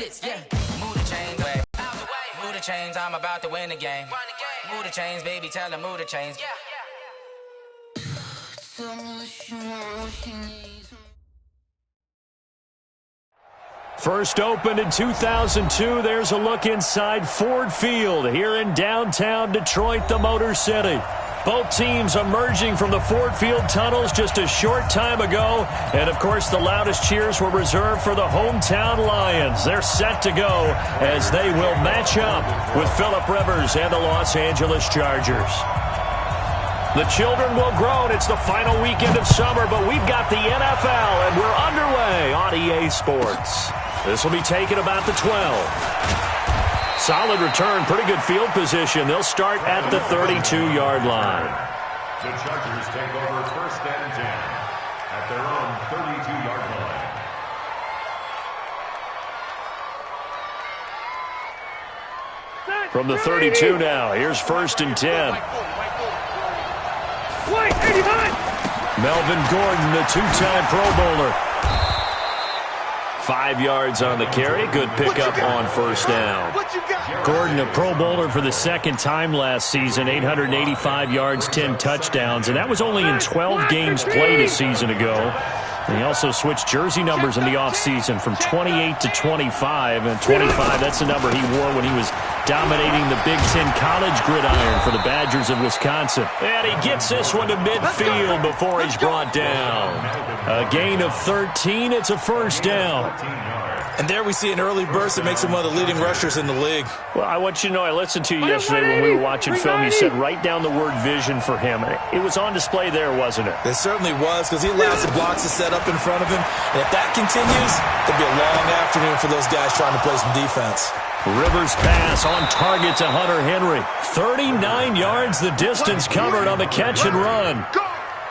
hits, yeah. Move the chains, way. Move the chains, I'm about to win the game. Move the chains, baby, tell them move the chains. First opened in 2002, there's a look inside Ford Field here in downtown Detroit, the Motor City. Both teams emerging from the Ford Field tunnels just a short time ago. And, of course, the loudest cheers were reserved for the hometown Lions. They're set to go as they will match up with Phillip Rivers and the Los Angeles Chargers. The children will groan. It's the final weekend of summer, but we've got the NFL, and we're underway on EA Sports. This will be taken about the 12. Solid return, pretty good field position. They'll start at the 32-yard line. The Chargers take over first and 10 at their own 32-yard line. From the 32 now, here's first and 10. Melvin Gordon, the two-time Pro Bowler. 5 yards on the carry. Good pickup on first down. Gordon, a Pro Bowler for the second time last season. 885 yards, 10 touchdowns. And that was only in 12 games played a season ago. And he also switched jersey numbers in the offseason from 28 to 25. And 25, that's the number he wore when he was dominating the Big Ten college gridiron for the Badgers of Wisconsin. And he gets this one to midfield before he's brought down. A gain of 13. It's a first down. And there we see an early burst that makes him one of the leading rushers in the league. Well, I want you to know, I listened to you yesterday when we were watching film. You said write down the word vision for him. It was on display there, wasn't it? It certainly was, because he allows the blocks to set up in front of him. And if that continues, it'll be a long afternoon for those guys trying to play some defense. Rivers pass on target to Hunter Henry. 39 yards the distance covered on the catch and run.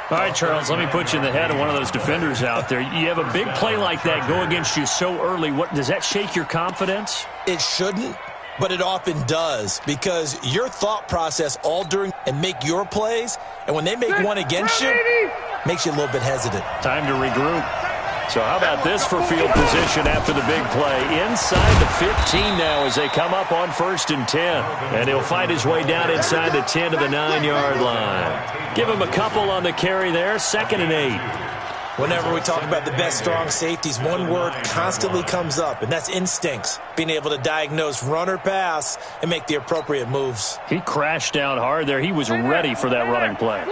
All right, Charles, let me put you in the head of one of those defenders out there. You have a big play like that go against you so early. What does that shake your confidence? It shouldn't, but it often does, because your thought process all during and make your plays, and when they make one against you, makes you a little bit hesitant. Time to regroup. So how about this for field position after the big play? Inside the 15 now as they come up on first and 10. And he'll find his way down inside the 10 to the 9-yard line. Give him a couple on the carry there, 2nd and 8. Whenever we talk about the best strong safeties, one word constantly comes up, and that's instincts. Being able to diagnose run or pass and make the appropriate moves. He crashed down hard there. He was ready for that running play.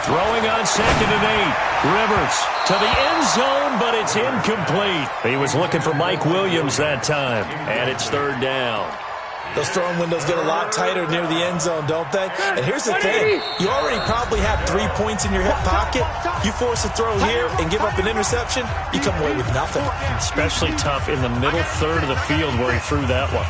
Throwing on 2nd and 8. Rivers to the end zone, but it's incomplete. He was looking for Mike Williams that time, and it's 3rd down. Those throwing windows get a lot tighter near the end zone, don't they? And here's the thing. You already probably have 3 points in your hip pocket. You force a throw here and give up an interception, you come away with nothing. Especially tough in the middle third of the field where he threw that one.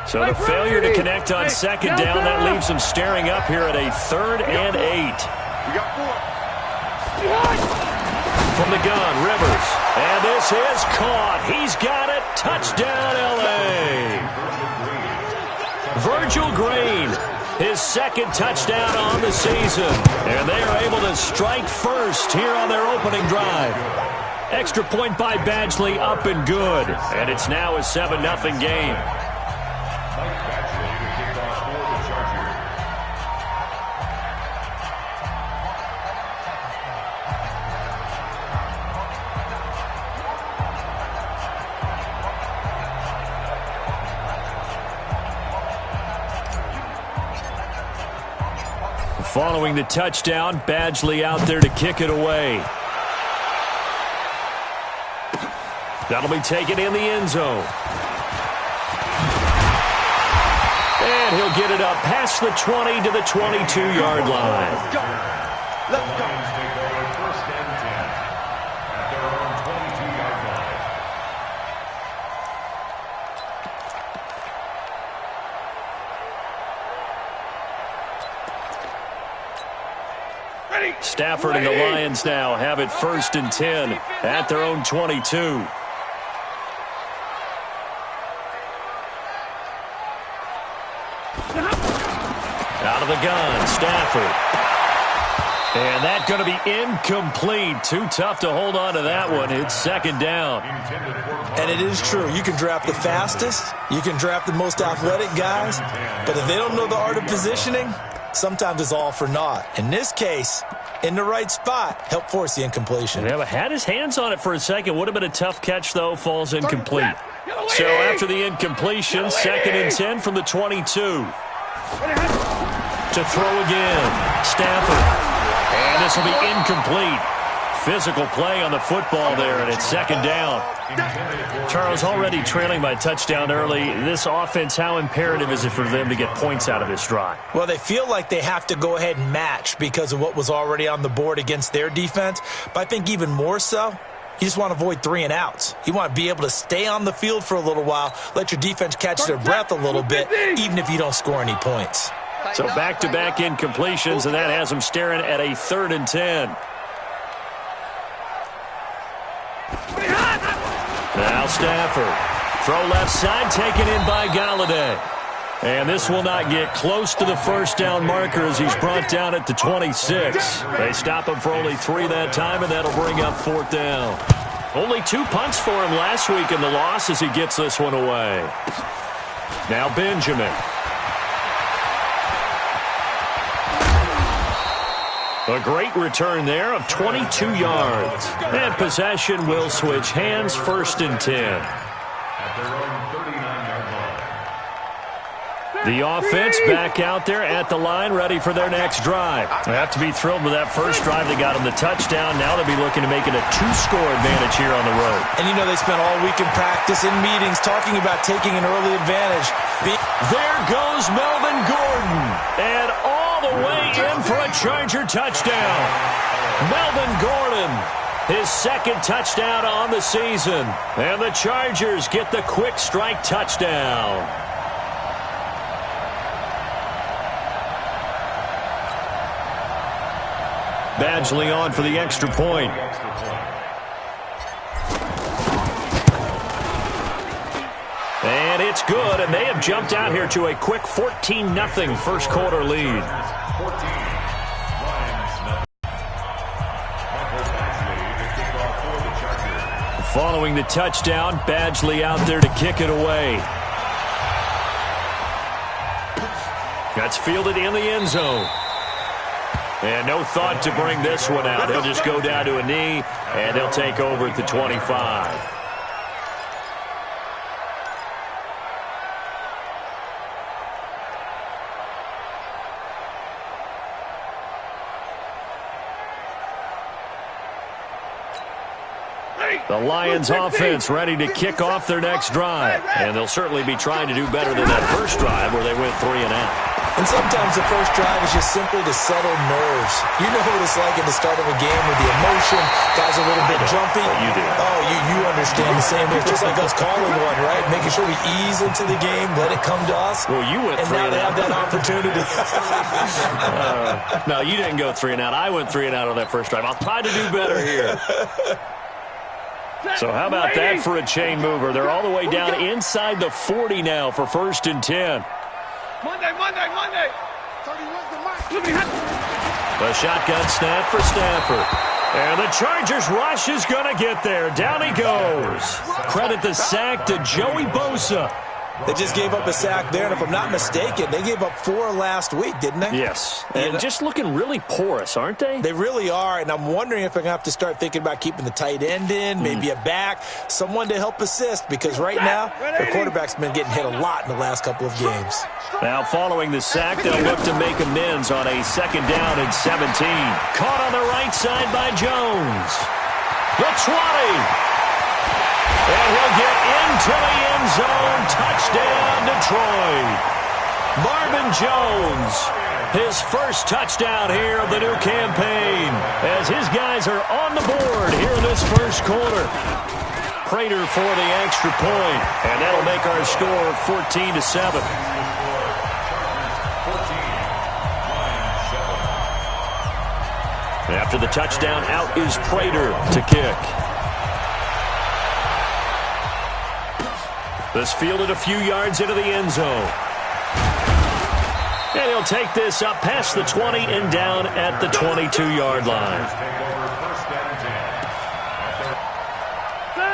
So the failure to connect on 2nd down, that leaves him staring up here at a 3rd and 8. From the gun, Rivers. And this is caught. He's got it. Touchdown, L.A. Virgil Green, his 2nd touchdown on the season. And they are able to strike first here on their opening drive. Extra point by Badgley, up and good. And it's now a 7-0 game. Following the touchdown, Badgley out there to kick it away. That'll be taken in the end zone. And he'll get it up past the 20 to the 22-yard line. Let's go. Take over first and 10 at their own 22-yard line. Stafford and the Lions now have it 1st and 10 at their own 22. Out of the gun, Stafford. And that's going to be incomplete. Too tough to hold on to that one. It's second down. And it is true. You can draft the fastest. You can draft the most athletic guys. But if they don't know the art of positioning, sometimes it's all for naught. In this case, in the right spot, help force the incompletion. Yeah, had his hands on it for a second. Would have been a tough catch, though. Falls incomplete. So after the incompletion, 2nd and 10 from the 22. To throw again. Stafford. And this will be incomplete. Physical play on the football there, and it's second down. Charles, already trailing by a touchdown early. This offense, how imperative is it for them to get points out of this drive? Well, they feel like they have to go ahead and match because of what was already on the board against their defense. But I think even more so, you just want to avoid 3 and outs. You want to be able to stay on the field for a little while, let your defense catch their breath a little bit, even if you don't score any points. So back-to-back incompletions, and that has them staring at a 3rd and 10. Now Stafford. Throw left side, taken in by Galladay. And this will not get close to the first down marker as he's brought down at the 26. They stop him for only 3 that time, and that'll bring up 4th down. Only 2 punts for him last week in the loss as he gets this one away. Now Benjamin. A great return there of 22 yards. And possession will switch hands, 1st and 10. The offense back out there at the line, ready for their next drive. They have to be thrilled with that first drive. They got them the touchdown. Now they'll be looking to make it a 2-score advantage here on the road. And you know they spent all week in practice, in meetings, talking about taking an early advantage. There goes Melvin Gordon. And all the way in for a Charger touchdown. Melvin Gordon, his 2nd touchdown on the season. And the Chargers get the quick strike touchdown. Badgley on for the extra point. And it's good, and they have jumped out here to a quick 14-0 first quarter lead. Following the touchdown, Badgley out there to kick it away. That's fielded in the end zone. And no thought to bring this one out. He'll just go down to a knee, and he'll take over at the 25. The Lions offense ready to kick off their next drive. And they'll certainly be trying to do better than that first drive where they went 3 and out. And sometimes the first drive is just simply to settle nerves. You know what it's like at the start of a game with the emotion. Guys are a little bit jumpy. You do. Oh, you understand the same way. It's just like us calling one, right? Making sure we ease into the game, let it come to us. Well, you went 3 and out. And now they have that opportunity. No, you didn't go 3 and out. I went 3 and out on that first drive. I'll try to do better here. So how about that for a chain mover? They're all the way down inside the 40 now for 1st and 10. Monday. The shotgun snap for Stafford. And the Chargers rush is going to get there. Down he goes. Credit the sack to Joey Bosa. They just gave up a sack there, and if I'm not mistaken, they gave up 4 last week, didn't they? Yes. And just looking really porous, aren't they? They really are, and I'm wondering if I'm going to have to start thinking about keeping the tight end in, maybe a back, someone to help assist, because right now, their quarterback's been getting hit a lot in the last couple of games. Now, following the sack, they'll look to make amends on a 2nd down and 17. Caught on the right side by Jones. The 20. And he'll get into the end zone. Touchdown, Detroit. Marvin Jones, his first touchdown here of the new campaign, as his guys are on the board here in this first quarter. Prater for the extra point, and that'll make our score 14-7. After the touchdown, out is Prater to kick. This fielded a few yards into the end zone. And he'll take this up past the 20 and down at the 22-yard line.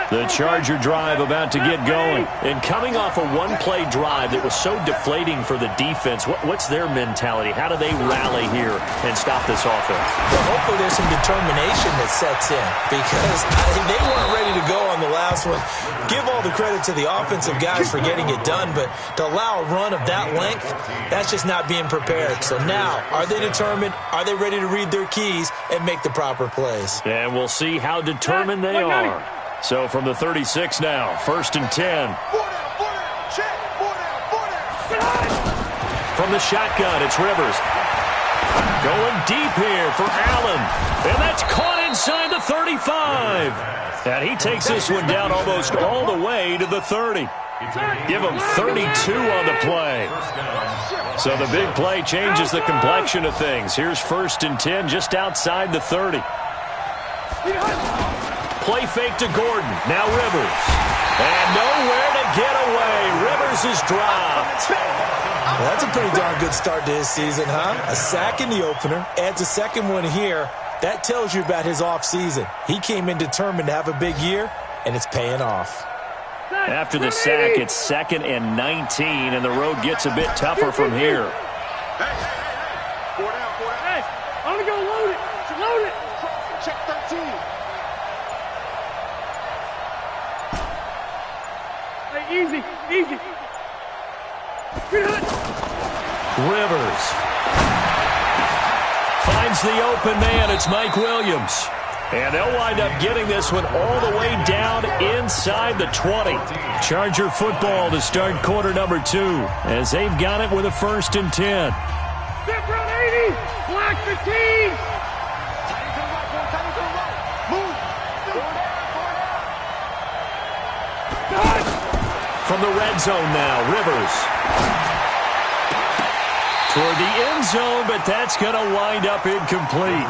The Charger drive about to get going. And coming off a one-play drive that was so deflating for the defense, what's their mentality? How do they rally here and stop this offense? Well, hopefully there's some determination that sets in because they weren't ready to go on the last one. Give all the credit to the offensive guys for getting it done, but to allow a run of that length, that's just not being prepared. So now, are they determined? Are they ready to read their keys and make the proper plays? And we'll see how determined they are. So from the 36 now, 1st and 10. From the shotgun, it's Rivers. Going deep here for Allen. And that's caught inside the 35. And he takes this one down almost all the way to the 30. Give him 32 on the play. So the big play changes the complexion of things. Here's 1st and 10 just outside the 30. Play fake to Gordon. Now Rivers. And nowhere to get away. Rivers is dropped. Well, that's a pretty darn good start to his season, huh? A sack in the opener. Adds a second one here. That tells you about his offseason. He came in determined to have a big year, and it's paying off. After the sack, it's 2nd and 19, and the road gets a bit tougher from here. Hey, I'm going to go load it. Load it. Check 13. Easy, easy. Rivers finds the open man. It's Mike Williams. And they'll wind up getting this one all the way down inside the 20. Charger football to start quarter number 2 as they've got it with a 1st and 10. Step run 80. Block 15. From the red zone now, Rivers. Toward the end zone, but that's going to wind up incomplete.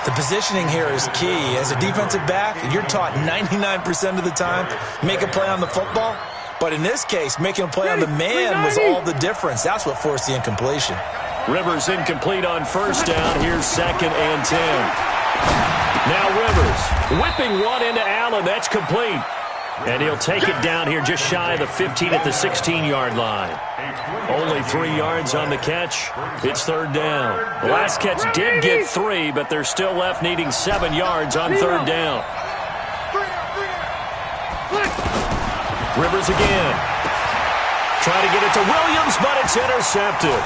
The positioning here is key. As a defensive back, you're taught 99% of the time, make a play on the football. But in this case, making a play on the man was all the difference. That's what forced the incompletion. Rivers incomplete on 1st down. Here's 2nd and 10. Now Rivers whipping one into Allen. That's complete. And he'll take it down here just shy of the 15 at the 16-yard line. Only 3 yards on the catch. It's 3rd down. The last catch did get 3, but they're still left needing 7 yards on 3rd down. Rivers again. Trying to get it to Williams, but it's intercepted.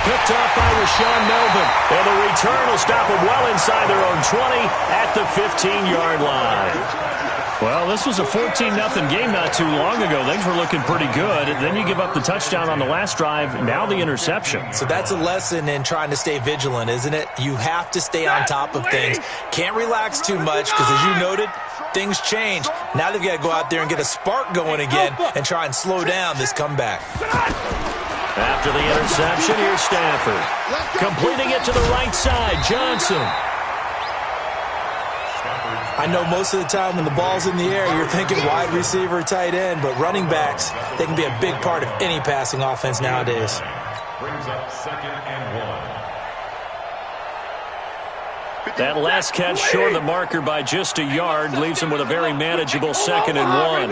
Picked off by Rashawn Melvin. And the return will stop them well inside their own 20 at the 15-yard line. Well, this was a 14-0 game not too long ago. Things were looking pretty good. Then you give up the touchdown on the last drive. Now the interception. So that's a lesson in trying to stay vigilant, isn't it? You have to stay on top of things. Can't relax too much because, as you noted, things change. Now they've got to go out there and get a spark going again and try and slow down this comeback. After the interception, here's Stafford. Completing it to the right side, Johnson. I know most of the time when the ball's in the air, you're thinking wide receiver, tight end, but running backs, they can be a big part of any passing offense nowadays. Brings up 2nd and 1. That last catch short of the marker by just a yard leaves him with a very manageable 2nd and 1.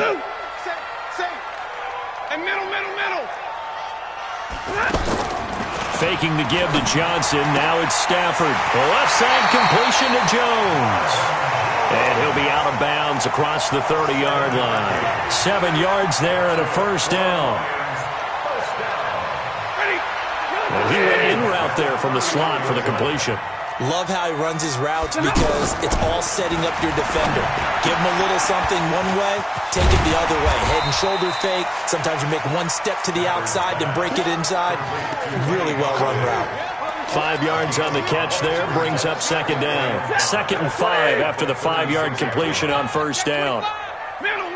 And middle. Faking the give to Johnson. Now it's Stafford. The left side completion to Jones. And he'll be out of bounds across the 30-yard line. 7 yards there and a 1st down. Well, he went in route there from the slot for the completion. Love how he runs his routes because it's all setting up your defender. Give him a little something one way, take it the other way. Head and shoulder fake. Sometimes you make one step to the outside, then break it inside. Really well-run route. 5 yards on the catch there, brings up 2nd down. 2nd and 5 after the 5-yard completion on 1st down. Middle.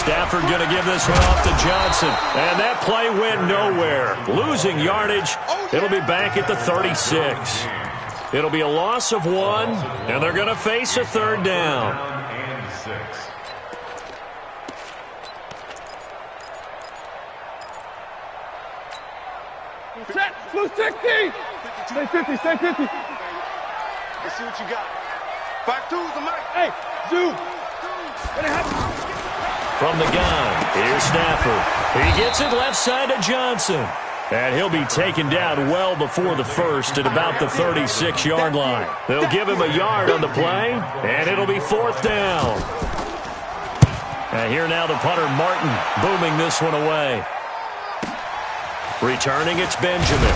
Stafford going to give this one off to Johnson. And that play went nowhere. Losing yardage. It'll be back at the 36. It'll be a loss of 1, and they're going to face a 3rd down. 52, 60. Stay 50, stay 50. Let's see what you got. 5-2's the mic. Hey, Zoo. What happened? From the gun, here's Stafford. He gets it left side to Johnson. And he'll be taken down well before the first at about the 36-yard line. They'll give him a yard on the play, and it'll be 4th down. And here now the punter, Martin, booming this one away. Returning, it's Benjamin.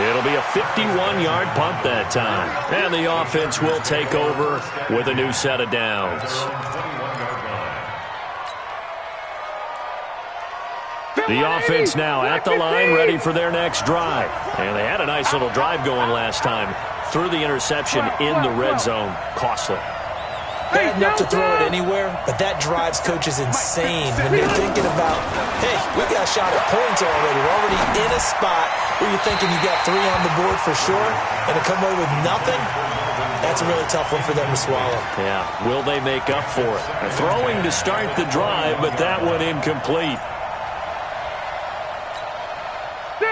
It'll be a 51-yard punt that time. And the offense will take over with a new set of downs. The offense now at the line, ready for their next drive. And they had a nice little drive going last time. Threw the interception in the red zone. Costly. Bad enough to throw it anywhere, but that drives coaches insane when they're thinking about, hey, we got a shot at points already. We're already in a spot where you're thinking you got 3 on the board for sure, and to come away with nothing, that's a really tough one for them to swallow. Yeah, will they make up for it? Throwing to start the drive, but that one incomplete.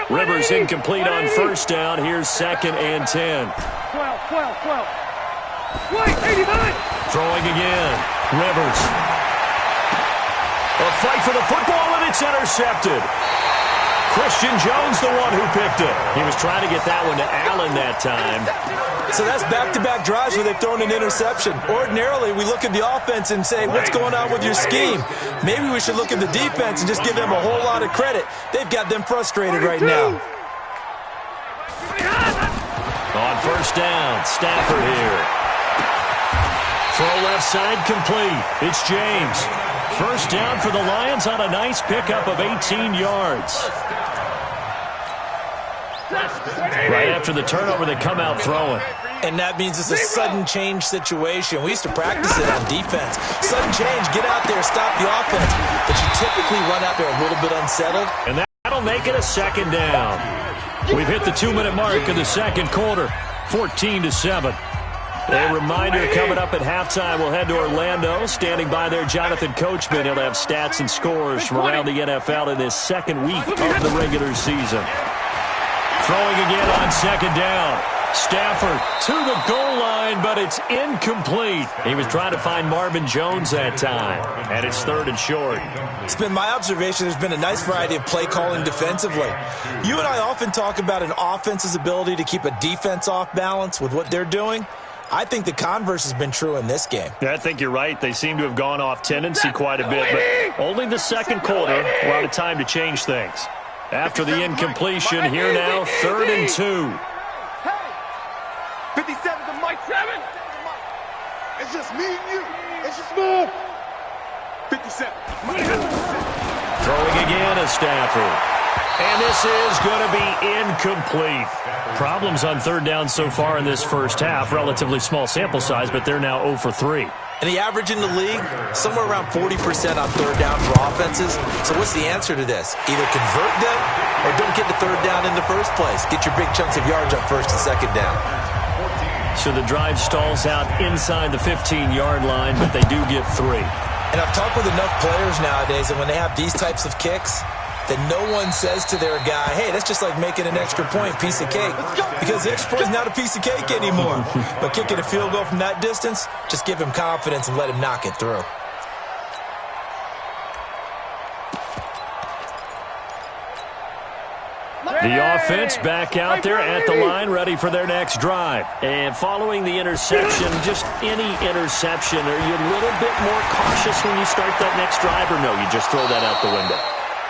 Rivers incomplete on first down. Here's 2nd and 10. 12. Wait, 89. Throwing again. Rivers. A fight for the football, and it's intercepted. Christian Jones, the one who picked it. He was trying to get that one to Allen that time. So that's back-to-back drives where they've thrown an interception. Ordinarily, we look at the offense and say, what's going on with your scheme? Maybe we should look at the defense and just give them a whole lot of credit. They've got them frustrated right now. On first down, Stafford here. Throw left side complete. It's James. First down for the Lions on a nice pickup of 18 yards. Right after the turnover, they come out throwing. And that means it's a sudden change situation. We used to practice it on defense. Sudden change, get out there, stop the offense. But you typically run out there a little bit unsettled. And that'll make it a 2nd down. We've hit the 2-minute mark of the second quarter, 14-7. A reminder coming up at halftime, we'll head to Orlando. Standing by there, Jonathan Coachman. He'll have stats and scores from around the NFL in this second week of the regular season. Throwing again on 2nd down. Stafford to the goal line, but it's incomplete. He was trying to find Marvin Jones that time, and it's 3rd and short. It's been my observation there's been a nice variety of play calling defensively. You and I often talk about an offense's ability to keep a defense off balance with what they're doing. I think the converse has been true in this game. I think you're right. They seem to have gone off tendency quite a bit, but only the second quarter, a lot of time to change things. After the incompletion, here now, 3rd and 2. 57 to Mike 7. It's just me and you. It's just move. 57. Throwing again is Stafford. And this is going to be incomplete. Problems on 3rd down so far in this first half. Relatively small sample size, but they're now 0 for 3. And the average in the league, somewhere around 40% on 3rd down for offenses. So what's the answer to this? Either convert them or don't get the 3rd down in the first place. Get your big chunks of yards on 1st and 2nd down. So the drive stalls out inside the 15-yard line, but they do get 3. And I've talked with enough players nowadays, and when they have these types of kicks, that no one says to their guy, hey, that's just like making an extra point, piece of cake. Because the extra point is not a piece of cake anymore. But kicking a field goal from that distance, just give him confidence and let him knock it through. The offense back out there at the line, ready for their next drive. And following the interception, just any interception, are you a little bit more cautious when you start that next drive, or no, you just throw that out the window?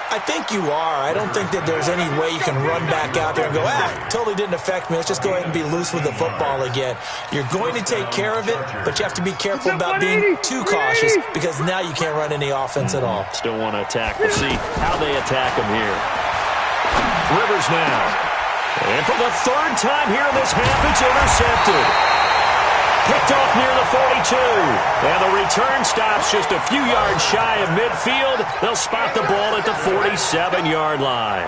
I think you are. I don't think that there's any way you can run back out there and go, totally didn't affect me. Let's just go ahead and be loose with the football again. You're going to take care of it, but you have to be careful about being too cautious because now you can't run any offense at all. Still want to attack. We'll see how they attack them here. Rivers now. And for the 3rd time here in this half, it's intercepted. Picked off near the 42. And the return stops just a few yards shy of midfield. They'll spot the ball at the 47-yard line.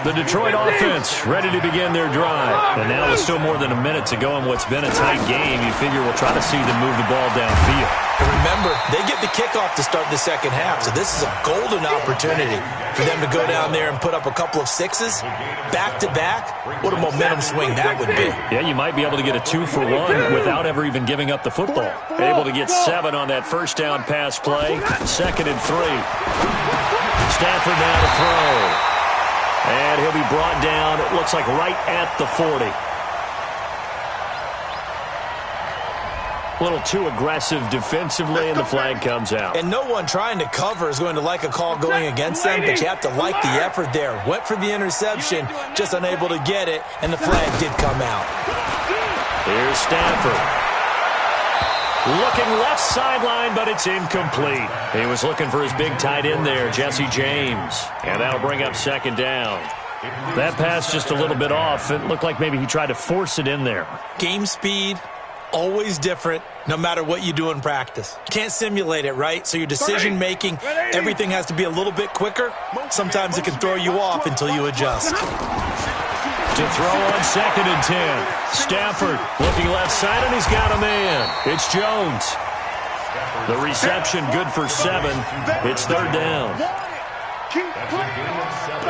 The Detroit offense ready to begin their drive. And now with still more than a minute to go in what's been a tight game, you figure we'll try to see them move the ball downfield. And remember, they get the kickoff to start the second half, so this is a golden opportunity for them to go down there and put up a couple of sixes back-to-back. What a momentum swing that would be. Yeah, you might be able to get a 2-for-1 without ever even giving up the football. Able to get 7 on that first down pass play. 2nd and 3. Stafford now to throw. And he'll be brought down, it looks like right at the 40. A little too aggressive defensively, and the flag comes out. And no one trying to cover is going to like a call going against them, but you have to like the effort there. Went for the interception, just unable to get it, and the flag did come out. Here's Stafford. Looking left sideline, but it's incomplete. He was looking for his big tight end there, Jesse James. And that'll bring up 2nd down. That pass just a little bit off. It looked like maybe he tried to force it in there. Game speed, always different, no matter what you do in practice. You can't simulate it, right? So your decision-making, everything has to be a little bit quicker. Sometimes it can throw you off until you adjust. To throw on 2nd and 10. Stafford looking left side, and he's got a man. It's Jones. The reception good for 7. It's 3rd down. That's a gain of 7.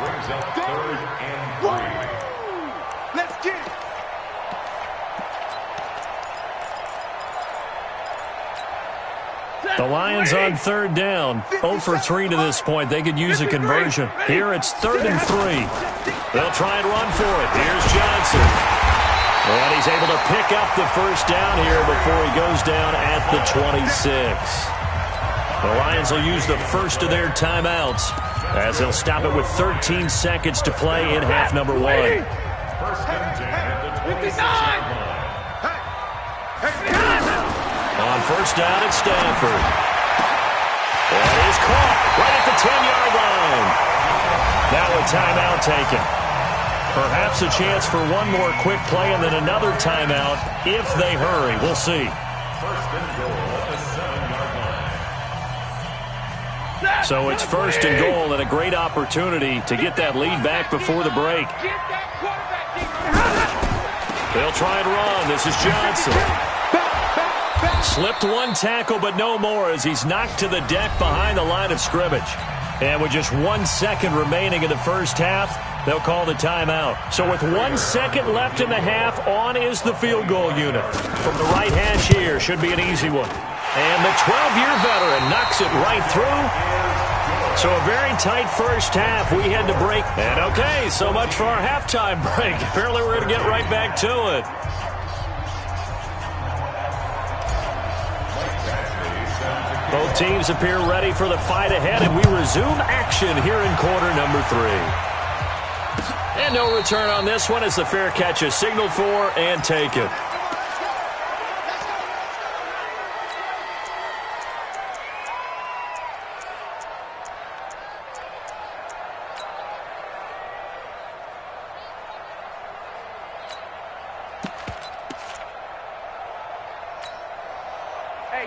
Brings up 3rd and 3. Let's get it. The Lions on 3rd down. 0 for 3 to this point. They could use a conversion. Here it's 3rd and 3. They'll try and run for it. Here's Johnson. And he's able to pick up the first down here before he goes down at the 26. The Lions will use the first of their timeouts as they'll stop it with 13 seconds to play in half number 1. 1st and 10 at the 26-yard line. On 1st down, it's Stafford. And he's caught right at the 10-yard line. Now a timeout taken. Perhaps a chance for one more quick play and then another timeout if they hurry. We'll see. 1st and goal at the 7-yard line. So it's 1st and goal and a great opportunity to get that lead back before the break. They'll try and run. This is Johnson. Slipped one tackle, but no more as he's knocked to the deck behind the line of scrimmage. And with just 1 second remaining in the first half, they'll call the timeout. So with 1 second left in the half, on is the field goal unit. From the right hash here, should be an easy one. And the 12-year veteran knocks it right through. So a very tight first half. We had to break. And okay, so much for our halftime break. Apparently we're going to get right back to it. Both teams appear ready for the fight ahead, and we resume action here in quarter number 3. And no return on this one as the fair catch is signaled for and taken.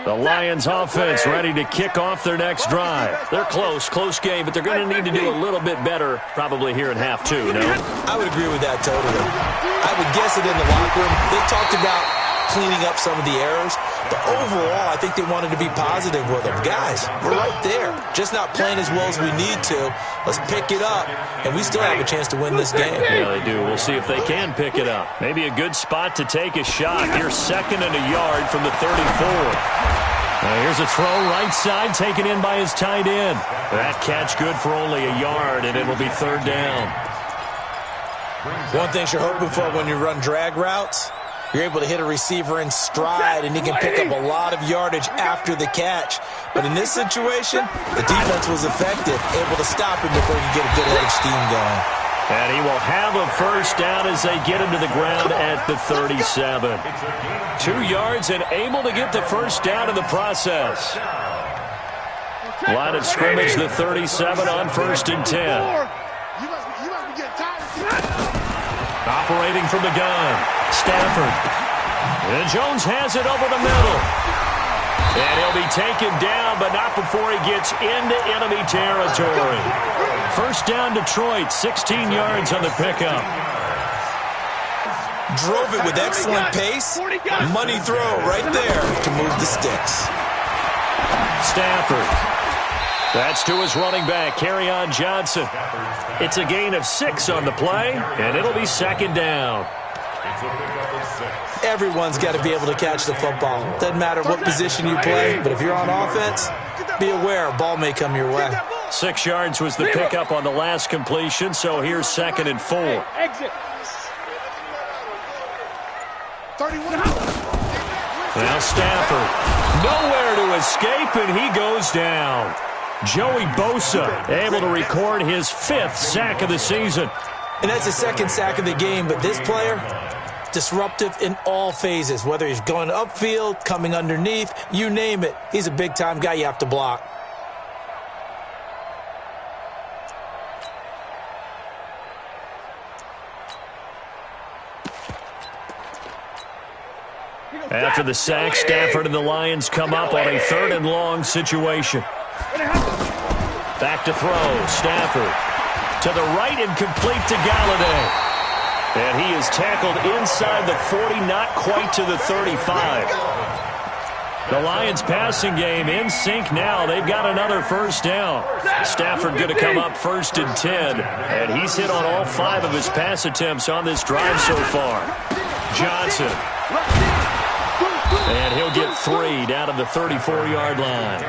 The Lions offense ready to kick off their next drive. They're close game, but they're going to need to do a little bit better probably here in half 2, no? I would agree with that totally. I would guess it in the locker room. They talked about cleaning up some of the errors, but overall, I think they wanted to be positive with them. Guys, we're right there. Just not playing as well as we need to. Let's pick it up, and we still have a chance to win this game. Yeah, they do. We'll see if they can pick it up. Maybe a good spot to take a shot. Here's 2nd and a yard from the 34. Here's a throw right side taken in by his tight end. That catch good for only a yard, and it'll be 3rd down. One thing you're hoping for when you run drag routes, you're able to hit a receiver in stride, and he can pick up a lot of yardage after the catch. But in this situation, the defense was effective, able to stop him before he could get a good head of steam going. And he will have a first down as they get him to the ground at the 37. 2 yards and able to get the first down in the process. Line of scrimmage, the 37 on 1st and 10. Operating from the gun, Stafford. And Jones has it over the middle. And he'll be taken down, but not before he gets into enemy territory. First down, Detroit, 16 yards on the pickup. Drove it with excellent pace. Money throw right there to move the sticks. Stafford. That's to his running back, Kerryon Johnson. It's a gain of 6 on the play, and it'll be second down. Everyone's got to be able to catch the football. Doesn't matter what position you play, but if you're on offense, be aware a ball may come your way. 6 yards was the pickup on the last completion, so here's 2nd and 4. Exit. Now Stafford, nowhere to escape, and he goes down. Joey Bosa able to record his 5th sack of the season. And that's his 2nd sack of the game, but this player, disruptive in all phases, whether he's going upfield, coming underneath, you name it. He's a big-time guy you have to block. After the sack, Stafford and the Lions come up on a 3rd and long situation. Back to throw. Stafford to the right and complete to Galladay. And he is tackled inside the 40, not quite to the 35. The Lions passing game in sync now. They've got another first down. Stafford going to come up 1st and 10. And he's hit on all 5 of his pass attempts on this drive so far. Johnson. And he'll get 3 down to the 34-yard line.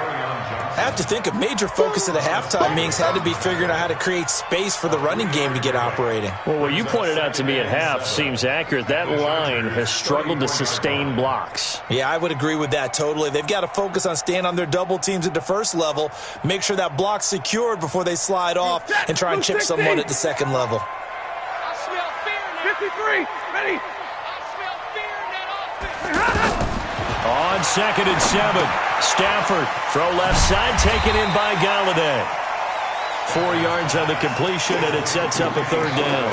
I have to think a major focus of the halftime meetings had to be figuring out how to create space for the running game to get operating. Well, what you pointed out to me at half seems accurate. That line has struggled to sustain blocks. Yeah, I would agree with that totally. They've got to focus on staying on their double teams at the first level, make sure that block's secured before they slide off, and try and chip someone at the second level. I smell fear now. 53. Ready? I smell fear in that offense. On 2nd and 7, Stafford, throw left side, taken in by Galladay. 4 yards on the completion, and it sets up a 3rd down.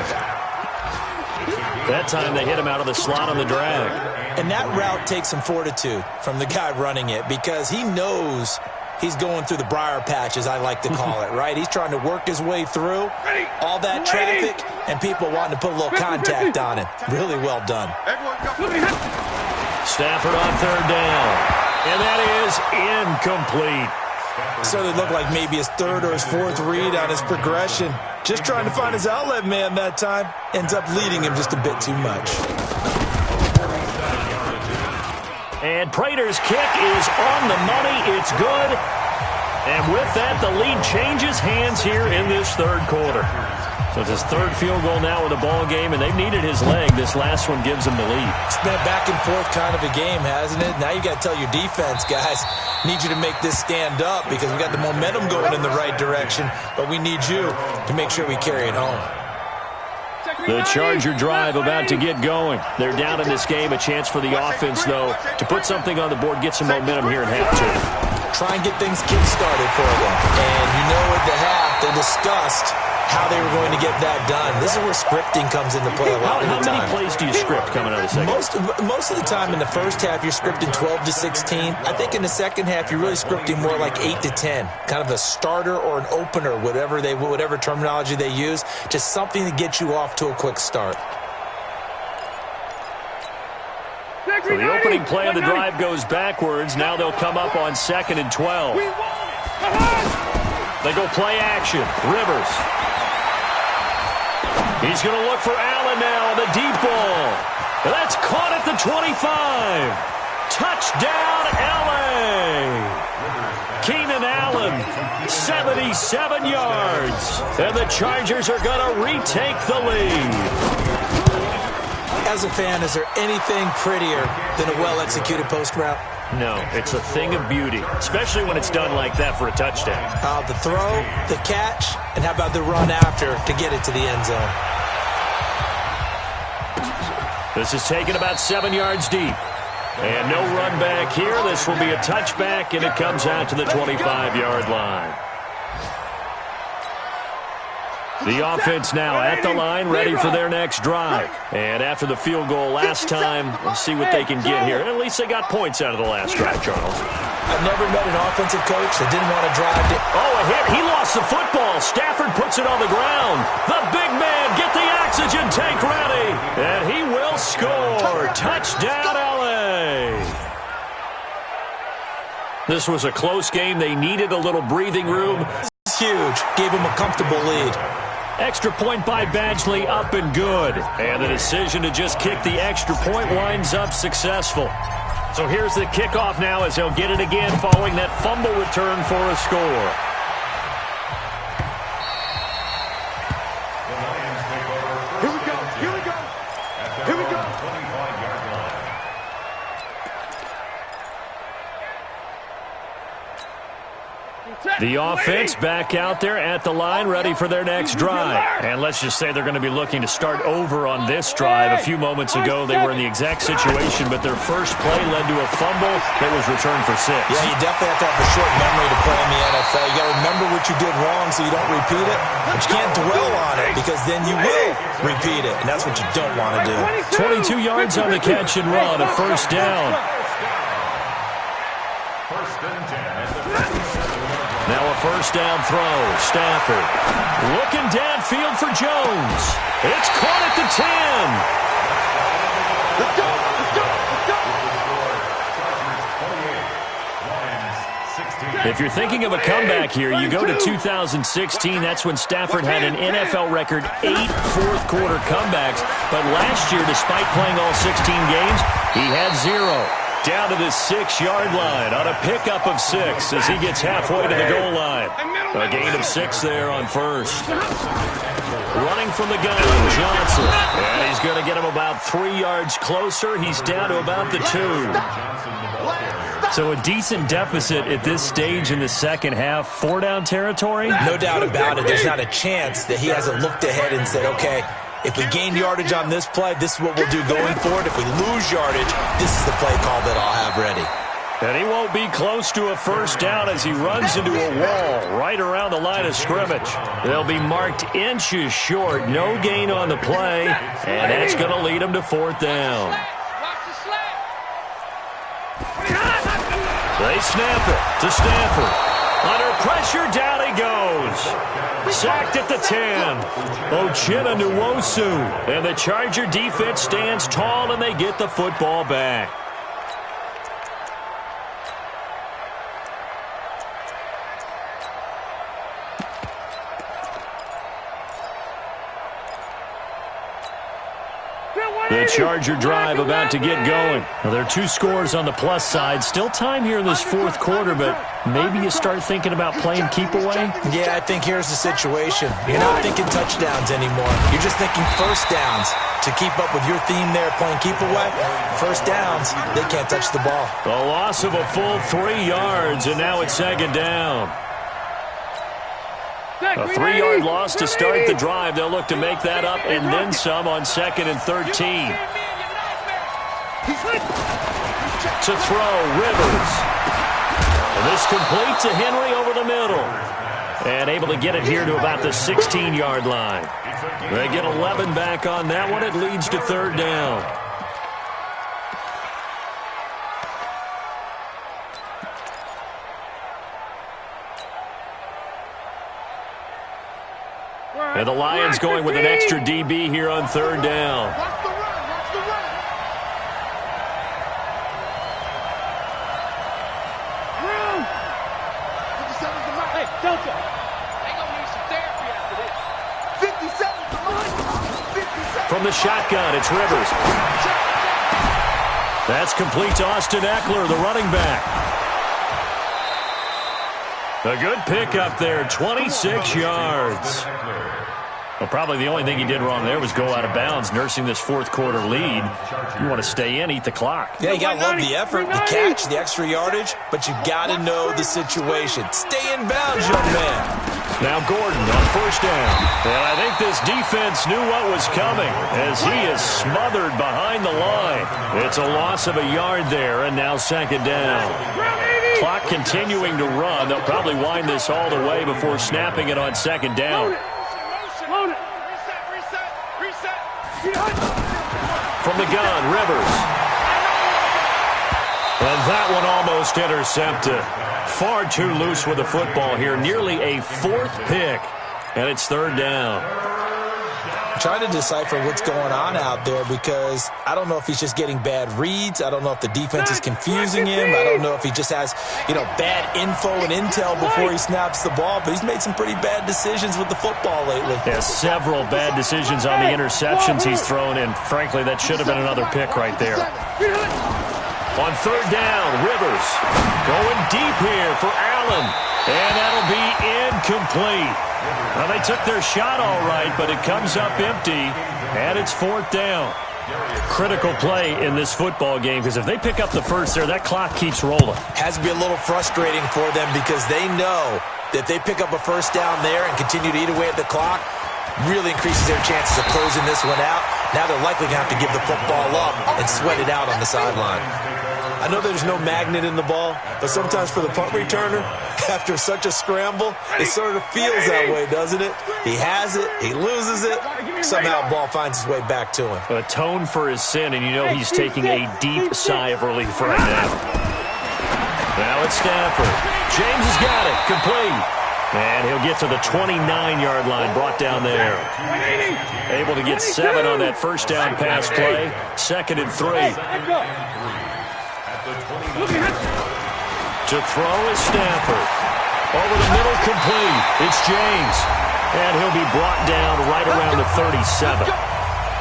That time they hit him out of the slot on the drag. And that route takes some fortitude from the guy running it because he knows he's going through the briar patch, as I like to call it, right? He's trying to work his way through all that traffic and people wanting to put a little contact on him. Really well done. Stafford on 3rd down. And that is incomplete. So it looked like maybe his 3rd or his 4th read on his progression. Just trying to find his outlet man that time. Ends up leading him just a bit too much. And Prater's kick is on the money. It's good. And with that, the lead changes hands here in this 3rd quarter. So it's his 3rd field goal now with a ball game, and they've needed his leg. This last one gives him the lead. It's been a back and forth kind of a game, hasn't it? Now you got to tell your defense, guys, need you to make this stand up because we got the momentum going in the right direction, but we need you to make sure we carry it home. The Charger drive about to get going. They're down in this game. A chance for the offense, though, to put something on the board, get some momentum here in half 2. Try and get things kick-started for them. And you know at the half, they discussed how they were going to get that done. This is where scripting comes into play a lot of the time. How many plays do you script coming out of the second? Most of the time in the first half, you're scripting 12 to 16. I think in the second half, you're really scripting more like 8 to 10. Kind of a starter or an opener, whatever terminology they use. Just something to get you off to a quick start. So the opening play of the drive goes backwards. Now they'll come up on 2nd and 12. They go play action. Rivers. He's going to look for Allen now on the deep ball. That's caught at the 25. Touchdown, L.A. Keenan Allen, 77 yards. And the Chargers are going to retake the lead. As a fan, is there anything prettier than a well-executed post route? No, it's a thing of beauty, especially when it's done like that for a touchdown. The throw, the catch, and how about the run after to get it to the end zone? This is taken about 7 yards deep. And no run back here. This will be a touchback, and it comes out to the 25-yard line. The offense now at the line, ready for their next drive. And after the field goal last time, we'll see what they can get here. At least they got points out of the last drive, Charles. I've never met an offensive coach that didn't want to drive. Oh, a hit. He lost the football. Stafford puts it on the ground. The big man, get the oxygen tank ready. And he will score. Touchdown, L.A. This was a close game. They needed a little breathing room. Huge. Gave him a comfortable lead. Extra point by Badgley, up and good. And the decision to just kick the extra point winds up successful. So here's the kickoff now as he'll get it again following that fumble return for a score. Here we go. Here we go. Here we go. The offense back out there at the line, ready for their next drive. And let's just say they're going to be looking to start over on this drive. A few moments ago, they were in the exact situation, but their first play led to a fumble that was returned for 6. Yeah, you definitely have to have a short memory to play in the NFL. You got to remember what you did wrong so you don't repeat it. But you can't dwell on it because then you will repeat it, and that's what you don't want to do. 22 yards on the catch and run, a first down. Now a first down throw. Stafford looking downfield for Jones. It's caught at the 10. Let's go. Let's go. Let's go. If you're thinking of a comeback here, you go to 2016. That's when Stafford had an NFL record 8 fourth-quarter comebacks. But last year, despite playing all 16 games, he had 0. Down to the 6-yard line on a pickup of 6 as he gets halfway to the goal line. A gain of 6 there on first. Running from the gun, Johnson. And he's going to get him about 3 yards closer. He's down to about the 2. So a decent deficit at this stage in the second half. 4-down territory? No doubt about it. There's not a chance that he hasn't looked ahead and said, okay, if we gain yardage on this play, this is what we'll do going forward. If we lose yardage, this is the play call that I'll have ready. And he won't be close to a first down as he runs into a wall right around the line of scrimmage. They'll be marked inches short. No gain on the play, and that's going to lead him to 4th down. They snap it to Stafford. Under pressure, down he goes. Sacked at the 10. Ochena Nwosu. And the Charger defense stands tall, and they get the football back. The Charger drive about to get going. Well, there are 2 scores on the plus side. Still time here in this 4th quarter, but maybe you start thinking about playing keep away? Yeah, I think here's the situation. You're not thinking touchdowns anymore. You're just thinking first downs. To keep up with your theme there, playing keep away, first downs, they can't touch the ball. A loss of a full 3 yards, and now it's 2nd down. A 3-yard loss to start the drive. They'll look to make that up and then some on 2nd and 13. To throw, Rivers. And this complete to Henry over the middle. And able to get it here to about the 16-yard line. They get 11 back on that one. It leads to 3rd down. And the Lions going with an extra DB here on 3rd down. Watch the run. Watch the run. Room. 57's the mark. Hey, Delta. They gonna need some therapy after this. 57's the mark. 57. From the shotgun, it's Rivers. That's complete to Austin Eckler, the running back. A good pickup there, 26 yards. Well, probably the only thing he did wrong there was go out of bounds, nursing this 4th quarter lead. You want to stay in, eat the clock. Yeah, you got to love the effort, the catch, the extra yardage, but you got to know the situation. Stay in bounds, young man. Now Gordon on 1st down. And I think this defense knew what was coming as he is smothered behind the line. It's a loss of a yard there, and now 2nd down. Clock continuing to run. They'll probably wind this all the way before snapping it on 2nd down. From the gun, Rivers. And that one almost intercepted. Far too loose with the football here. Nearly a fourth pick. And it's third down. I'm trying to decipher what's going on out there because I don't know if he's just getting bad reads. I don't know if the defense is confusing him. I don't know if he just has, bad info and intel before he snaps the ball. But he's made some pretty bad decisions with the football lately. Yeah, several bad decisions on the interceptions he's thrown, and frankly, that should have been another pick right there. On third down, Rivers going deep here for Allen, and that'll be incomplete. Well, they took their shot all right, but it comes up empty, and it's fourth down. Critical play in this football game, because if they pick up the first there, that clock keeps rolling. Has to be a little frustrating for them because they know that if they pick up a first down there and continue to eat away at the clock, really increases their chances of closing this one out. Now they're likely going to have to give the football up and sweat it out on the sideline. I know there's no magnet in the ball, but sometimes for the punt returner, after such a scramble, it sort of feels that way, doesn't it? He has it, he loses it, somehow the ball finds its way back to him. Atone for his sin, and he's taking a deep sigh of relief right now. Now it's Stafford. James has got it, complete. And he'll get to the 29-yard line, brought down there. Able to get 7 on that first down pass play. 2nd and 3. To throw is Stafford. Over the middle, complete. It's James. And he'll be brought down right around the 37.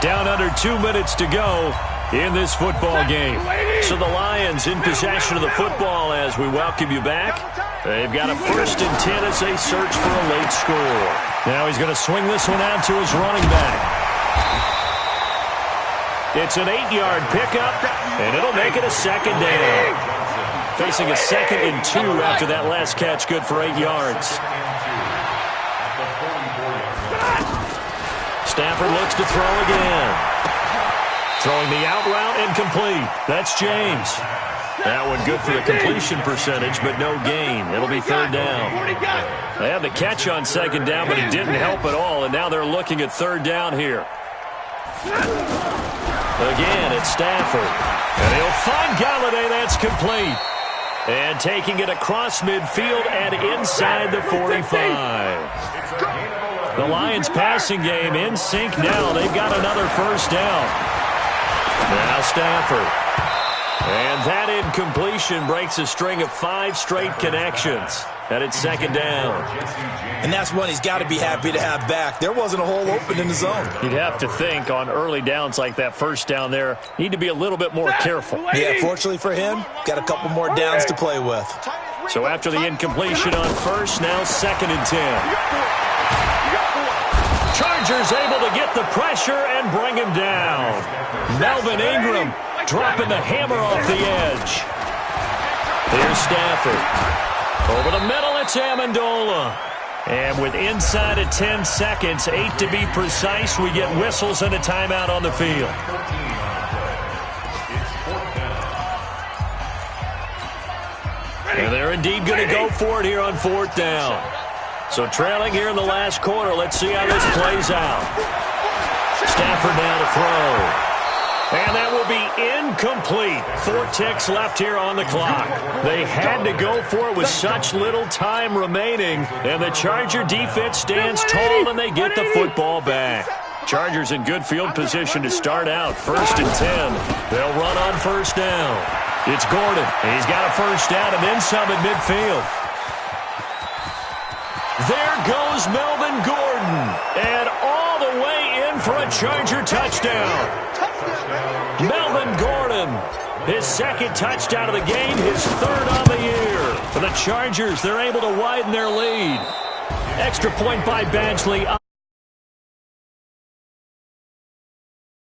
Down under 2 minutes to go in this football game. So the Lions in possession of the football as we welcome you back. They've got a 1st and 10 as they search for a late score. Now he's going to swing this one out to his running back. It's an 8-yard pickup, and it'll make it a 2nd down. Facing a 2nd and 2 after that last catch, good for 8 yards. Stafford looks to throw again. Throwing the out route and complete. That's James. That one good for the completion percentage, but no gain. It'll be 3rd down. They had the catch on 2nd down, but it didn't help at all, and now they're looking at 3rd down here. Again, it's Stafford. And he'll find Galladay. That's complete. And taking it across midfield and inside the 45. The Lions passing game in sync now. They've got another 1st down. Now Stafford. And that incompletion breaks a string of 5 straight connections. And it's 2nd down. And that's one he's got to be happy to have back. There wasn't a hole open in the zone. You'd have to think on early downs like that 1st down there, need to be a little bit more careful. Yeah, fortunately for him, got a couple more downs to play with. So after the incompletion on 1st, now 2nd and 10. Chargers able to get the pressure and bring him down. Melvin Ingram dropping the hammer off the edge. Here's Stafford. Over the middle, it's Amendola. And with inside of 10 seconds, 8 to be precise, we get whistles and a timeout on the field. And they're indeed going to go for it here on 4th down. So trailing here in the last quarter, let's see how this plays out. Stafford now to throw. And that will be incomplete. 4 ticks left here on the clock. They had to go for it with such little time remaining. And the Charger defense stands tall and they get the football back. Chargers in good field position to start out. 1st and 10. They'll run on 1st down. It's Gordon. He's got a 1st down and then some at midfield. There goes Melvin Gordon. And all the way in for a Charger touchdown. Melvin Gordon, his 2nd touchdown of the game, his 3rd on the year. For the Chargers, they're able to widen their lead. Extra point by Badgley.